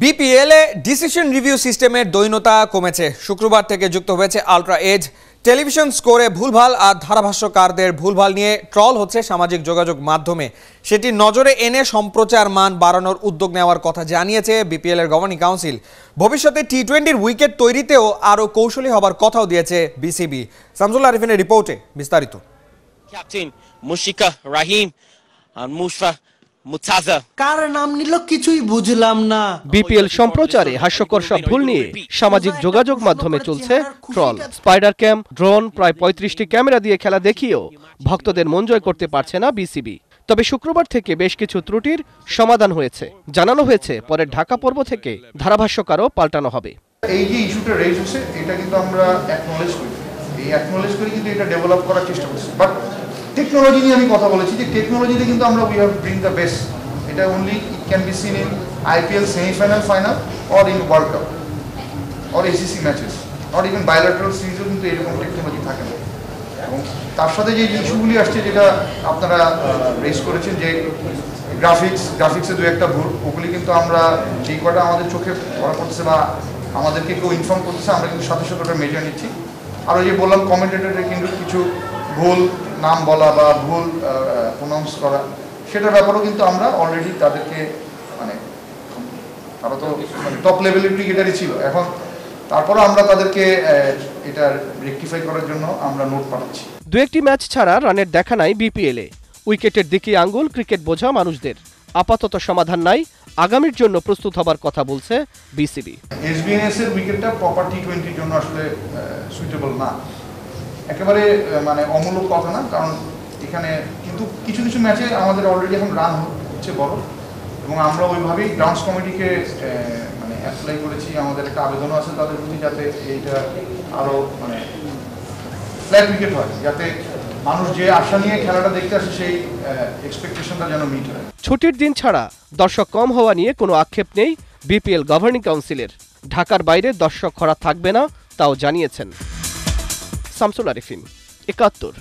BPL a decision review সিস্টেমের দৈন্যতা কমেছে। শুক্রবার থেকে যুক্ত হয়েছে আলট্রা এজ। টেলিভিশন স্কোরে ভুলভাল আর ধারাভাষ্যকারদের ভুলভাল নিয়ে ট্রল হচ্ছে সামাজিক যোগাযোগ মাধ্যমে। সেটি নজরে এনে সম্প্রচার মান বাড়ানোর উদ্যোগ নেওয়ার কথা জানিয়েছে বিপিএল এর গভর্নিং কাউন্সিল। ভবিষ্যতে টি-20-র উইকেট তৈরিতেও আরও কৌশলী হবার কথাও দিয়েছে বিসিবি। শামসুল আরিফিনের রিপোর্টে বিস্তারিত। ক্যাপ্টেন মুশফিকুর রহিম আর মুশফা মুতাজা কার নাম নিল কিছুই বুঝলাম না। বিপিএল সম্প্রচারে হাস্যকর সব ভুল নিয়ে সামাজিক যোগাযোগ মাধ্যমে চলছে ট্রল। স্পাইডার ক্যাম, ড্রোন, প্রায় ৩৫টি ক্যামেরা দিয়ে খেলা দেখিয়েও ভক্তদের মন জয় করতে পারছে না বিসিবি। তবে শুক্রবার থেকে বেশ কিছু ত্রুটির সমাধান হয়েছে। জানানো হয়েছে পরের ঢাকা পর্ব থেকে ধারাভাষ্যকারও পাল্টানো হবে। এই যে ইস্যুটা রেজ হচ্ছে এটা কিন্তু আমরা অ্যাকনোলেজ করি, এই অ্যাকনোলেজ করে কিন্তু এটা ডেভেলপ করার চেষ্টা করছি। বাট টেকনোলজি নিয়ে আমি কথা বলেছি যে টেকনোলজিতে কিন্তু আমরা we have bring the best. এটা only it can be seen in IPL semifinal, final or in world cup or ACC matches or even bilateral সিরিজও কিন্তু এরকম টেকনোলজি থাকে না। এবং তার সাথে যে ইস্যুগুলি আসছে যেটা আপনারা রেজ করেছেন যে গ্রাফিক্সে দু একটা ভুল, ওগুলি কিন্তু আমরা যেই কটা আমাদের চোখে ধরা পড়ছে বা আমাদেরকে কেউ ইনফর্ম করতেছে আমরা কিন্তু সাথে সাথে ওটা মেজর নিচ্ছি। আর ওই যে বললাম কমেন্টেটরের কিন্তু কিছু ভুল নাম বলা বা ভুল প্রোনাউন্স করা, সেটার ব্যাপারেও কিন্তু আমরা অলরেডি তাদেরকে মানে তারা তো মানে টপ লেভেলের ক্রিকেটারই ছিল, এখন তারপরে আমরা তাদেরকে এটা রেকটিফাই করার জন্য আমরা নোট পাঠাচ্ছি। দু একটি ম্যাচ ছাড়া রানের দেখা নাই বিপিএল এ। উইকেটের দিকে আঙ্গুল ক্রিকেট বোঝা মানুষদের। আপাতত সমাধান নাই, আগামীর জন্য প্রস্তুত হবার কথা বলছে বিসিবি। এসবিএনএস এর উইকেটটা প্রপার টি-20-র জন্য আসলে সুইটেবল না, একেবারে মানে অমূলক কথা না, কারণ এখানে কিন্তু কিছু কিছু ম্যাচে আমাদের অলরেডি এখন রান হচ্ছে বড়, এবং আমরা ওইভাবেই গ্রাউন্ডস কমিটিকে মানে অ্যাপ্লাই করেছি। আমাদের একটা আবেদনও আছে তাদের প্রতি যাতে এইটা আরও মানে ফ্ল্যাট উইকেট হয়, যাতে মানুষ যে আশা নিয়ে খেলাটা দেখতে আসে সেই এক্সপেকটেশনটা যেন মিট হয়। ছুটির দিন ছাড়া দর্শক কম হওয়া নিয়ে কোনো আক্ষেপ নেই বিপিএল গভর্নিং কাউন্সিলের। ঢাকার বাইরে দর্শক খরা থাকবে না তাও জানিয়েছেন। শামসুল আরিফিন, ৭১।